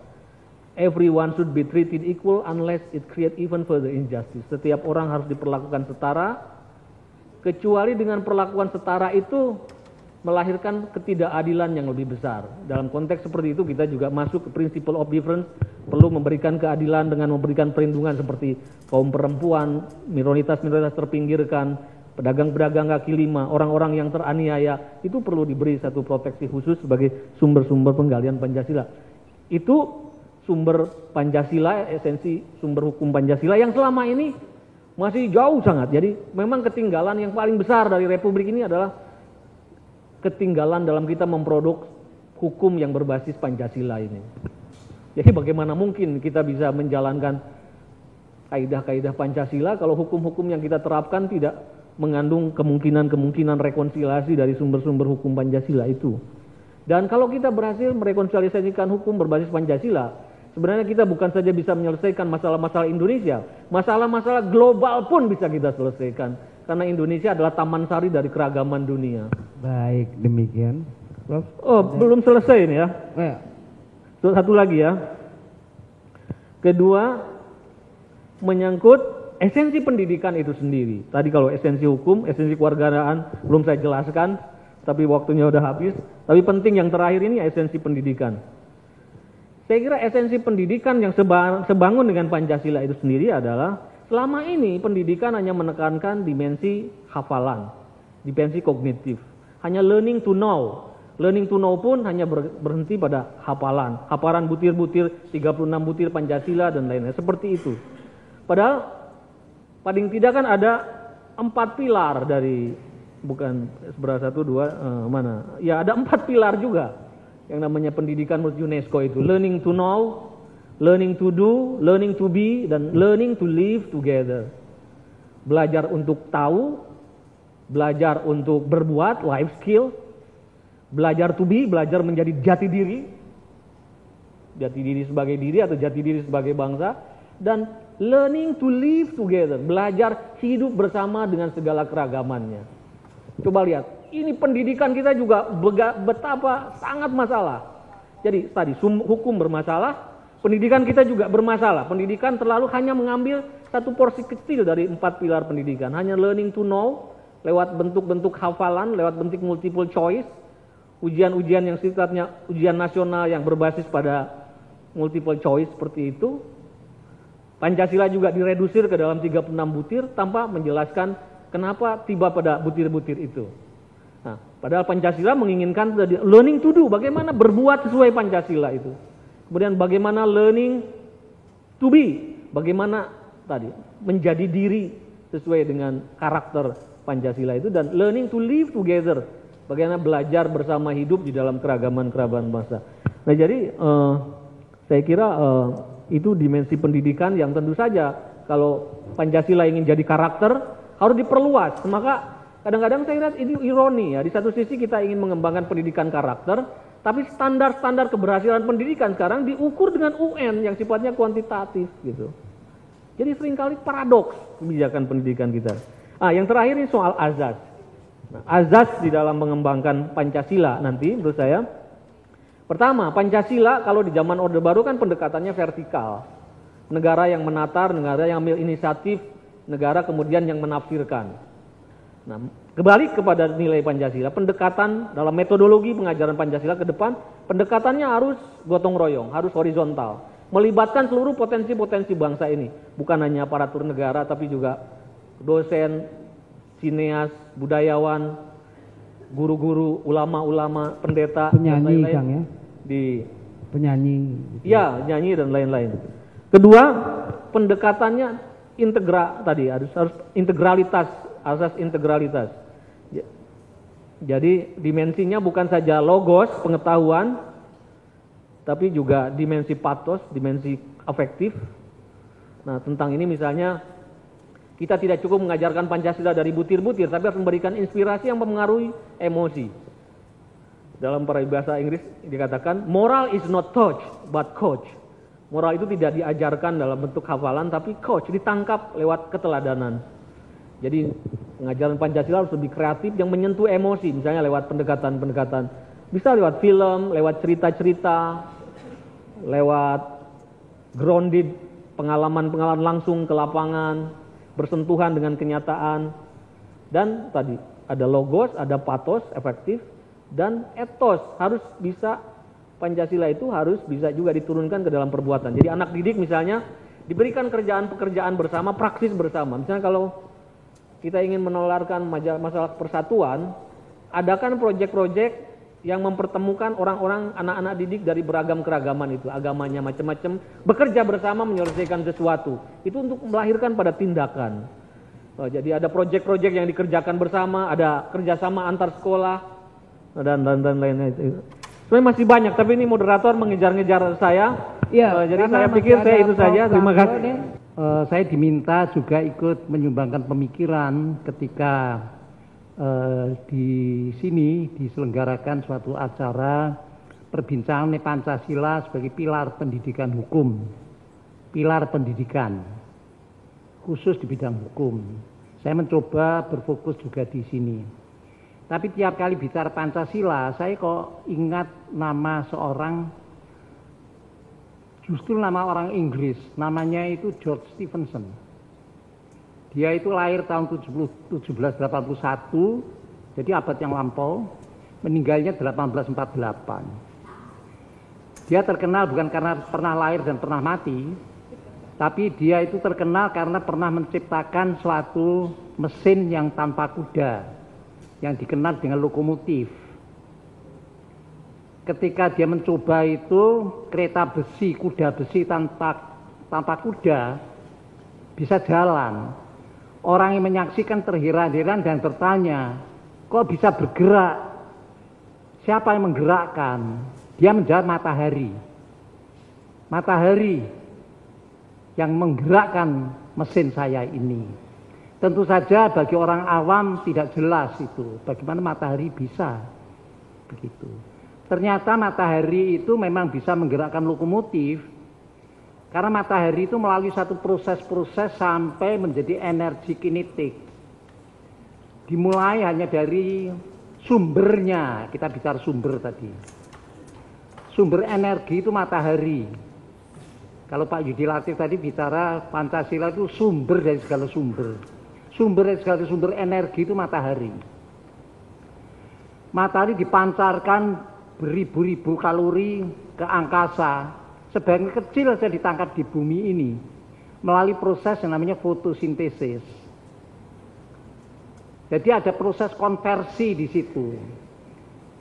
everyone should be treated equal unless it create even further injustice. Setiap orang harus diperlakukan setara, kecuali dengan perlakuan setara itu melahirkan ketidakadilan yang lebih besar. Dalam konteks seperti itu kita juga masuk ke principle of difference, perlu memberikan keadilan dengan memberikan perlindungan seperti kaum perempuan, minoritas-minoritas terpinggirkan, pedagang-pedagang kaki lima, orang-orang yang teraniaya, itu perlu diberi satu proteksi khusus sebagai sumber-sumber penggalian Pancasila. Itu sumber Pancasila, esensi sumber hukum Pancasila yang selama ini masih jauh sangat. Jadi memang ketinggalan yang paling besar dari Republik ini adalah ketinggalan dalam kita memproduk hukum yang berbasis Pancasila ini. Jadi bagaimana mungkin kita bisa menjalankan kaidah-kaidah Pancasila kalau hukum-hukum yang kita terapkan tidak mengandung kemungkinan-kemungkinan rekonsiliasi dari sumber-sumber hukum Pancasila itu. Dan kalau kita berhasil merekonsiliasikan hukum berbasis Pancasila, sebenarnya kita bukan saja bisa menyelesaikan masalah-masalah Indonesia, masalah-masalah global pun bisa kita selesaikan. Karena Indonesia adalah taman sari dari keragaman dunia. Baik, demikian. Prof. Oh, belum selesai ini ya. Satu lagi ya. Kedua, menyangkut esensi pendidikan itu sendiri. Tadi kalau esensi hukum, esensi kewarganegaraan belum saya jelaskan, tapi waktunya udah habis. Tapi penting yang terakhir ini esensi pendidikan. Saya kira esensi pendidikan yang sebangun dengan Pancasila itu sendiri adalah selama ini pendidikan hanya menekankan dimensi hafalan, dimensi kognitif. Hanya learning to know. Learning to know pun hanya berhenti pada hafalan. Hafalan butir-butir, 36 butir Pancasila dan lain-lain. Seperti itu. Padahal paling tidak kan ada 4 pilar dari, bukan seberapa 1, 2, mana. Ya ada 4 pilar juga. Yang namanya pendidikan menurut UNESCO itu. Learning to know, learning to do, learning to be, dan learning to live together. Belajar untuk tahu, belajar untuk berbuat, life skill, belajar to be, belajar menjadi jati diri sebagai diri atau jati diri sebagai bangsa, dan learning to live together, belajar hidup bersama dengan segala keragamannya. Coba lihat, ini pendidikan kita juga betapa sangat masalah. Jadi tadi hukum bermasalah, pendidikan kita juga bermasalah. Pendidikan terlalu hanya mengambil satu porsi kecil dari 4 pilar pendidikan. Hanya learning to know lewat bentuk-bentuk hafalan, lewat bentuk multiple choice, ujian-ujian yang sifatnya ujian nasional yang berbasis pada multiple choice seperti itu. Pancasila juga diredusir ke dalam 36 butir tanpa menjelaskan kenapa tiba pada butir-butir itu. Nah, padahal Pancasila menginginkan learning to do, bagaimana berbuat sesuai Pancasila itu. Kemudian bagaimana learning to be, bagaimana tadi menjadi diri sesuai dengan karakter Pancasila itu, dan learning to live together, bagaimana belajar bersama hidup di dalam keragaman-keragaman bangsa. Nah jadi saya kira itu dimensi pendidikan yang tentu saja kalau Pancasila ingin jadi karakter harus diperluas. Maka kadang-kadang saya lihat ini ironi ya, di satu sisi kita ingin mengembangkan pendidikan karakter, tapi standar-standar keberhasilan pendidikan sekarang diukur dengan UN yang sifatnya kuantitatif gitu. Jadi seringkali paradoks kebijakan pendidikan kita. Yang terakhir ini soal azas. Nah, azas di dalam mengembangkan Pancasila nanti menurut saya, pertama, Pancasila kalau di zaman Orde Baru kan pendekatannya vertikal. Negara yang menatar, negara yang ambil inisiatif, negara kemudian yang menafsirkan. Nah, kembali kepada nilai Pancasila, pendekatan dalam metodologi pengajaran Pancasila ke depan, pendekatannya harus gotong royong, harus horizontal. Melibatkan seluruh potensi-potensi bangsa ini. Bukan hanya aparatur negara, tapi juga dosen, sineas, budayawan, guru-guru, ulama-ulama, pendeta, penyanyi, dan lain-lain. Kang, ya? Penyanyi. Ya, nyanyi dan lain-lain. Kedua, pendekatannya harus integralitas, asas integralitas. Jadi dimensinya bukan saja logos, pengetahuan, tapi juga dimensi patos, dimensi afektif. Nah, tentang ini misalnya kita tidak cukup mengajarkan Pancasila dari butir-butir, tapi harus memberikan inspirasi yang mempengaruhi emosi. Dalam peribahasa Inggris dikatakan, moral is not taught, but coach. Moral itu tidak diajarkan dalam bentuk hafalan, tapi coach, ditangkap lewat keteladanan. Jadi pengajaran Pancasila harus lebih kreatif yang menyentuh emosi, misalnya lewat pendekatan-pendekatan. Bisa lewat film, lewat cerita-cerita, lewat grounded, pengalaman-pengalaman langsung ke lapangan, bersentuhan dengan kenyataan. Dan tadi ada logos, ada patos, efektif, dan etos. Harus bisa, Pancasila itu harus bisa juga diturunkan ke dalam perbuatan. Jadi anak didik misalnya diberikan pekerjaan bersama, praksis bersama. Misalnya kalau kita ingin menularkan masalah persatuan, adakan proyek-proyek yang mempertemukan orang-orang, anak-anak didik dari beragam keragaman itu, agamanya macam-macam, bekerja bersama menyelesaikan sesuatu. Itu untuk melahirkan pada tindakan. Jadi ada proyek-proyek yang dikerjakan bersama, ada kerjasama antar sekolah, dan lain-lainnya itu. Sebenarnya masih banyak, tapi ini moderator mengejar-ngejar saya. Ya, jadi saya pikir saya itu saja. Terima kasih. Saya diminta juga ikut menyumbangkan pemikiran ketika di sini diselenggarakan suatu acara perbincangan Pancasila sebagai pilar pendidikan hukum, pilar pendidikan khusus di bidang hukum. Saya mencoba berfokus juga di sini. Tapi tiap kali bicara Pancasila, saya kok ingat nama seorang, justru nama orang Inggris, namanya itu George Stephenson. Dia itu lahir tahun 1781, jadi abad yang lampau, meninggalnya 1848. Dia terkenal bukan karena pernah lahir dan pernah mati, tapi dia itu terkenal karena pernah menciptakan suatu mesin yang tanpa kuda, yang dikenal dengan lokomotif. Ketika dia mencoba itu kereta besi, kuda besi tanpa kuda bisa jalan. Orang yang menyaksikan terheran-heran dan bertanya, kok bisa bergerak? Siapa yang menggerakkan? Dia menjawab matahari. Matahari yang menggerakkan mesin saya ini. Tentu saja bagi orang awam tidak jelas itu, bagaimana matahari bisa begitu. Ternyata matahari itu memang bisa menggerakkan lokomotif, karena matahari itu melalui satu proses-proses sampai menjadi energi kinetik. Dimulai hanya dari sumbernya, kita bicara sumber tadi. Sumber energi itu matahari. Kalau Pak Yudi Latif tadi bicara Pancasila itu sumber dari segala sumber. Sumber dari segala sumber energi itu matahari. Matahari dipancarkan beribu-ribu kalori ke angkasa. Sebagian kecil saja ditangkap di bumi ini melalui proses yang namanya fotosintesis. Jadi ada proses konversi di situ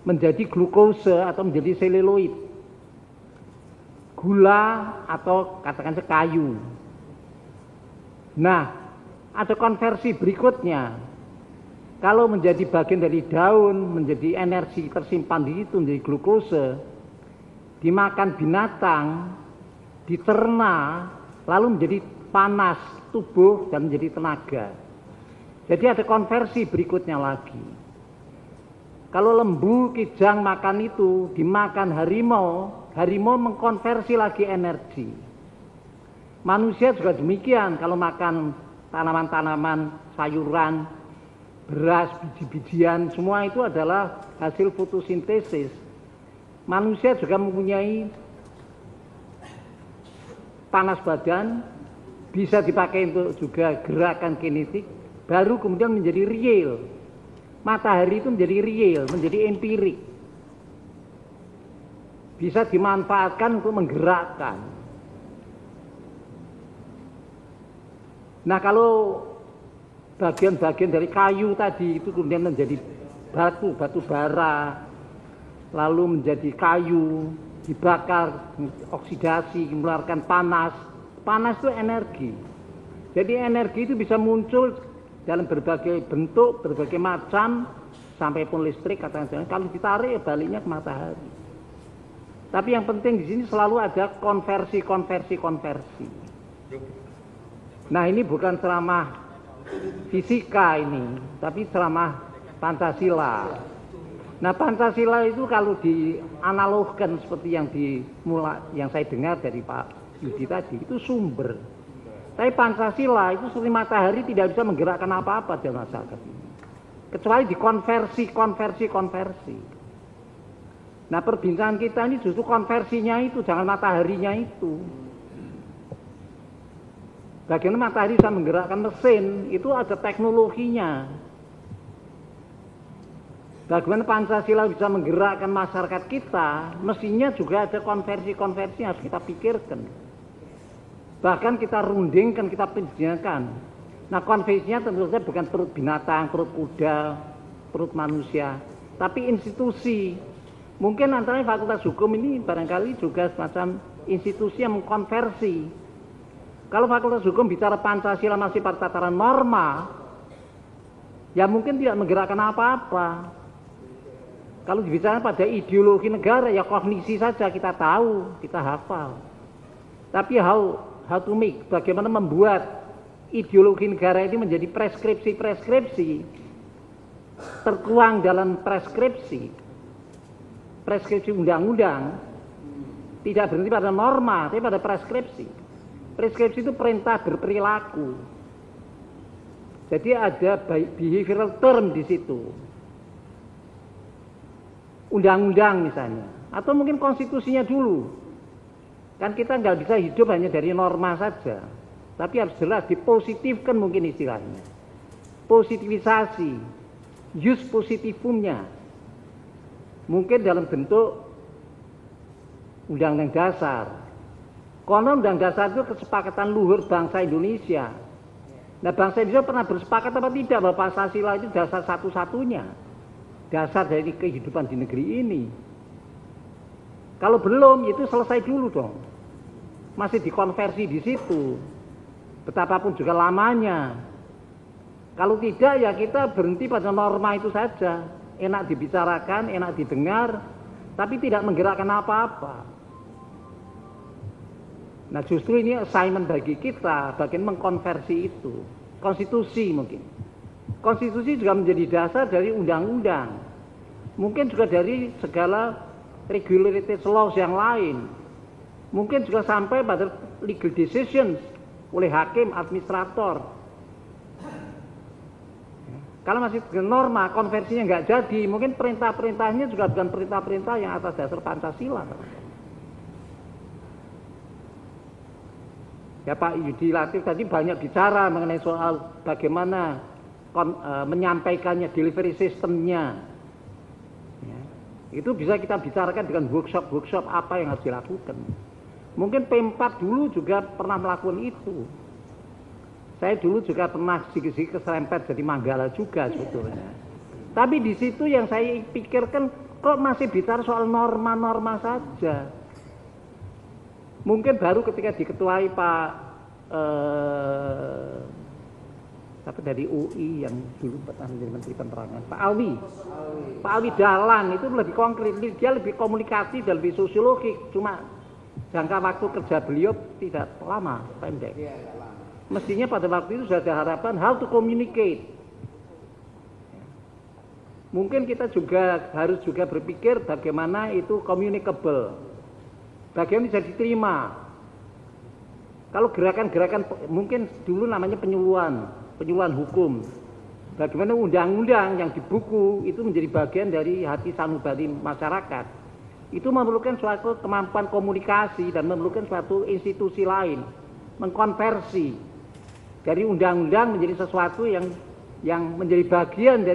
menjadi glukose atau menjadi seluloid, gula atau katakan kayu. Nah, ada konversi berikutnya Kalau menjadi bagian dari daun, menjadi energi tersimpan di situ, menjadi glukose, dimakan binatang, dicerna, lalu menjadi panas tubuh dan menjadi tenaga. Jadi ada konversi berikutnya lagi. Kalau lembu, kijang makan itu, dimakan harimau, harimau mengkonversi lagi energi. Manusia juga demikian, kalau makan tanaman-tanaman, sayuran, beras, biji-bijian, semua itu adalah hasil fotosintesis. Manusia juga mempunyai panas badan, bisa dipakai untuk juga gerakan kinetik, baru kemudian menjadi real. Matahari itu menjadi real, menjadi empirik. Bisa dimanfaatkan untuk menggerakkan. Nah, kalau bagian-bagian dari kayu tadi itu kemudian menjadi batu bara, lalu menjadi kayu, dibakar, oksidasi, mengeluarkan panas. Panas itu energi. Jadi energi itu bisa muncul dalam berbagai bentuk, berbagai macam, sampai pun listrik katakan. Kalau ditarik ya baliknya ke matahari. Tapi yang penting di sini selalu ada konversi. Nah, ini bukan ceramah fisika ini, tapi ceramah Pancasila. Nah, Pancasila itu kalau dianalogkan seperti yang saya dengar dari Pak Yudi tadi, itu sumber. Tapi Pancasila itu seperti matahari, tidak bisa menggerakkan apa-apa dalam masyarakat ini. Kecuali dikonversi. Nah, perbincangan kita ini justru konversinya itu, jangan mataharinya itu. Bagaimana matahari bisa menggerakkan mesin, itu ada teknologinya. Bagaimana Pancasila bisa menggerakkan masyarakat kita, mestinya juga ada konversi yang harus kita pikirkan. Bahkan kita rundingkan, kita pinjamkan. Nah, konversinya tentu saja bukan perut binatang, perut kuda, perut manusia, tapi institusi. Mungkin antara Fakultas Hukum ini barangkali juga semacam institusi yang mengkonversi. Kalau Fakultas Hukum bicara Pancasila masih pada tataran norma, ya mungkin tidak menggerakkan apa-apa. Kalau bicara pada ideologi negara, ya kognisi saja, kita tahu, kita hafal. Tapi how to make, bagaimana membuat ideologi negara ini menjadi preskripsi tertuang dalam preskripsi undang-undang, tidak berhenti pada norma, tapi pada preskripsi. Preskripsi itu perintah berperilaku. Jadi ada behavioral term di situ. Undang-undang misalnya, atau mungkin konstitusinya dulu. Kan kita nggak bisa hidup hanya dari norma saja, tapi harus jelas dipositifkan mungkin istilahnya. Positivisasi, use positivumnya. Mungkin dalam bentuk undang-undang dasar. Konon undang-undang dasar itu kesepakatan luhur bangsa Indonesia. Nah, bangsa Indonesia pernah bersepakat apa tidak bahwa Pancasila itu dasar satu-satunya, dasar dari kehidupan di negeri ini. Kalau belum, itu selesai dulu dong. Masih dikonversi di situ. Betapapun juga lamanya. Kalau tidak, ya kita berhenti pada norma itu saja. Enak dibicarakan, enak didengar, tapi tidak menggerakkan apa-apa. Nah, justru ini assignment bagi kita, bagian mengkonversi itu. Konstitusi mungkin. Konstitusi juga menjadi dasar dari undang-undang. Mungkin juga dari segala regulated laws yang lain. Mungkin juga sampai pada legal decisions oleh hakim, administrator. Kalau masih dengan norma, konversinya nggak jadi, mungkin perintah-perintahnya juga bukan perintah-perintah yang atas dasar Pancasila. Ya, Pak Yudi Latif tadi banyak bicara mengenai soal bagaimana menyampaikannya, delivery sistemnya. Ya, itu bisa kita bicarakan dengan workshop apa yang harus dilakukan. Mungkin P4 dulu juga pernah melakukan itu. Saya dulu juga pernah sedikit keserempet jadi Manggala juga sebetulnya. Tapi di situ yang saya pikirkan, kok masih bicara soal norma-norma saja. Mungkin baru ketika diketuai Pak tapi dari UI yang dulu pernah menjadi Menteri Penerangan, Pak Alwi Dahlan itu lebih konkret, dia lebih komunikasi dan lebih sosiologis, cuma jangka waktu kerja beliau tidak lama, pendek. Mestinya pada waktu itu sudah ada harapan how to communicate. Mungkin kita juga harus juga berpikir bagaimana itu communicable, bagaimana bisa diterima. Kalau gerakan-gerakan mungkin dulu namanya penyuluhan hukum. Bagaimana undang-undang yang di buku itu menjadi bagian dari hati sanubari masyarakat. Itu memerlukan suatu kemampuan komunikasi dan memerlukan suatu institusi lain mengkonversi dari undang-undang menjadi sesuatu yang menjadi bagian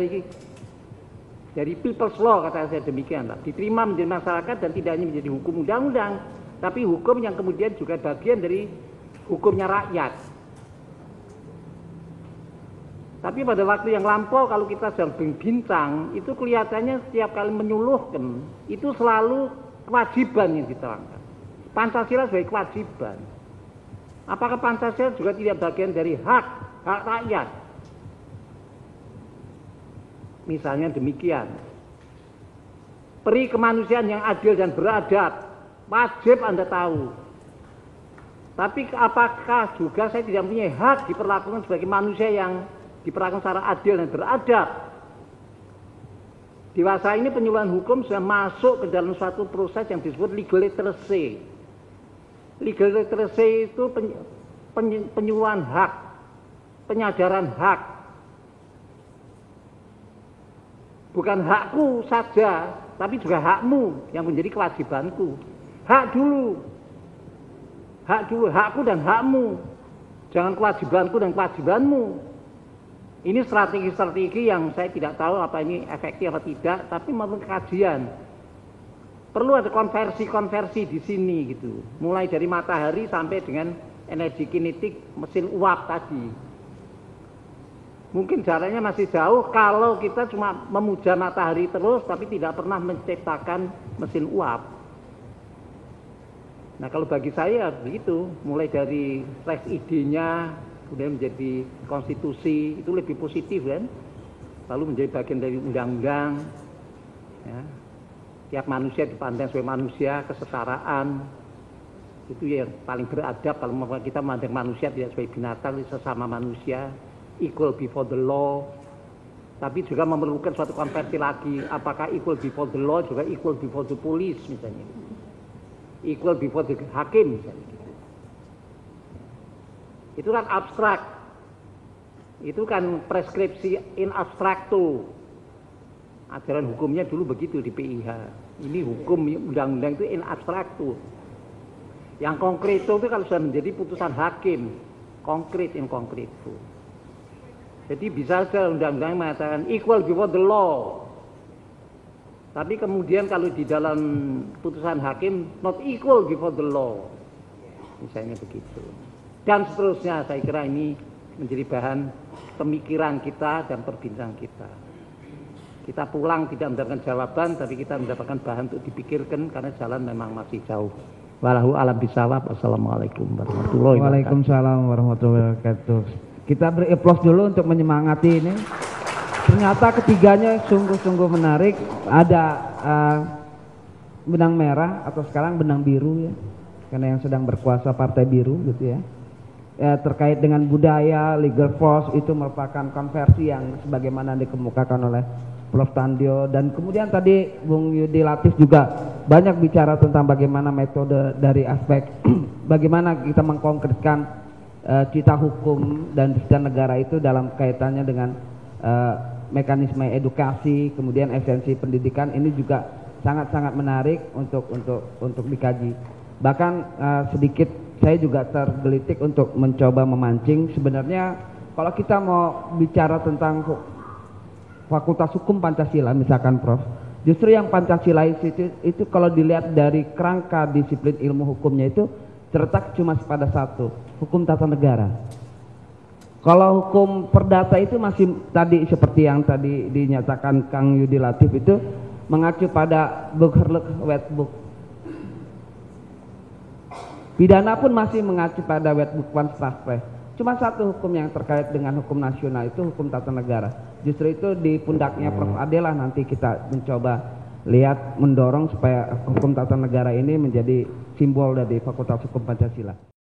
dari people's law, kata saya demikian, diterima menjadi masyarakat dan tidak hanya menjadi hukum undang-undang, tapi hukum yang kemudian juga bagian dari hukumnya rakyat. Tapi pada waktu yang lampau kalau kita sedang bincang, itu kelihatannya setiap kali menyuluhkan, itu selalu kewajiban yang diterangkan. Pancasila sebagai kewajiban. Apakah Pancasila juga tidak bagian dari hak rakyat? Misalnya demikian. Peri kemanusiaan yang adil dan beradab, wajib Anda tahu. Tapi apakah juga saya tidak punya hak diperlakukan sebagai manusia yang diperlakukan secara adil dan beradab? Dewasa ini penyuluhan hukum sudah masuk ke dalam suatu proses yang disebut legal literacy. Legal literacy itu penyuluhan hak, penyadaran hak. Bukan hakku saja, tapi juga hakmu yang menjadi kewajibanku. Hak dulu, hakku dan hakmu. Jangan kewajibanku dan kewajibanmu. Ini strategi-strategi yang saya tidak tahu apa ini efektif atau tidak, tapi memerlukan kajian. Perlu ada konversi-konversi di sini gitu. Mulai dari matahari sampai dengan energi kinetik mesin uap tadi. Mungkin jaraknya masih jauh kalau kita cuma memuja matahari terus tapi tidak pernah menciptakan mesin uap. Nah kalau bagi saya begitu, mulai dari res idenya, kemudian menjadi konstitusi, itu lebih positif kan. Lalu menjadi bagian dari undang-undang. Ya. Tiap manusia dipandang sebagai manusia, kesetaraan. Itu yang paling beradab kalau kita memandang manusia tidak sebagai binatang, sesama manusia. Equal before the law, tapi juga memerlukan suatu konversi lagi. Apakah equal before the law juga equal before the police misalnya, equal before the hakim misalnya. Itu kan abstrak, itu kan preskripsi in abstrakto. Ajaran hukumnya dulu begitu di PIH. Ini hukum undang-undang itu in abstrakto. Yang konkreto itu kalau sudah menjadi putusan hakim, konkret in konkreto. Jadi bisa saja undang-undang mengatakan equal before the law. Tapi kemudian kalau di dalam putusan hakim not equal before the law. Misalnya begitu. Dan seterusnya saya kira ini menjadi bahan pemikiran kita dan perbincangan kita. Kita pulang tidak mendapatkan jawaban tapi kita mendapatkan bahan untuk dipikirkan karena jalan memang masih jauh. Wallahu a'lam bishawab. Assalamualaikum warahmatullahi wabarakatuh. Waalaikumsalam warahmatullahi wabarakatuh. Kita beri applause dulu untuk menyemangati ini. Ternyata ketiganya sungguh-sungguh menarik. Ada benang merah atau sekarang benang biru ya, karena yang sedang berkuasa partai biru gitu ya. Terkait dengan budaya, legal force itu merupakan konversi yang sebagaimana dikemukakan oleh Prof. Tandio. Dan kemudian tadi Bung Yudi Latif juga banyak bicara tentang bagaimana metode dari aspek bagaimana kita mengkonkretkan cita hukum dan cita negara itu dalam kaitannya dengan mekanisme edukasi, kemudian esensi pendidikan. Ini juga sangat-sangat menarik untuk dikaji. Bahkan sedikit saya juga tergelitik untuk mencoba memancing. Sebenarnya kalau kita mau bicara tentang Fakultas Hukum Pancasila misalkan Prof, justru yang Pancasilais itu kalau dilihat dari kerangka disiplin ilmu hukumnya itu terletak cuma pada satu, hukum tata negara. Kalau hukum perdata itu masih tadi seperti yang tadi dinyatakan Kang Yudi Latif itu mengacu pada Burgerlijk Wetboek. Pidana pun masih mengacu pada Wetboek van Strafrecht. Cuma satu hukum yang terkait dengan hukum nasional, itu hukum tata negara. Justru itu di pundaknya Prof. Adela nanti kita mencoba lihat mendorong supaya hukum tata negara ini menjadi simbol dari Fakultas Hukum Pancasila.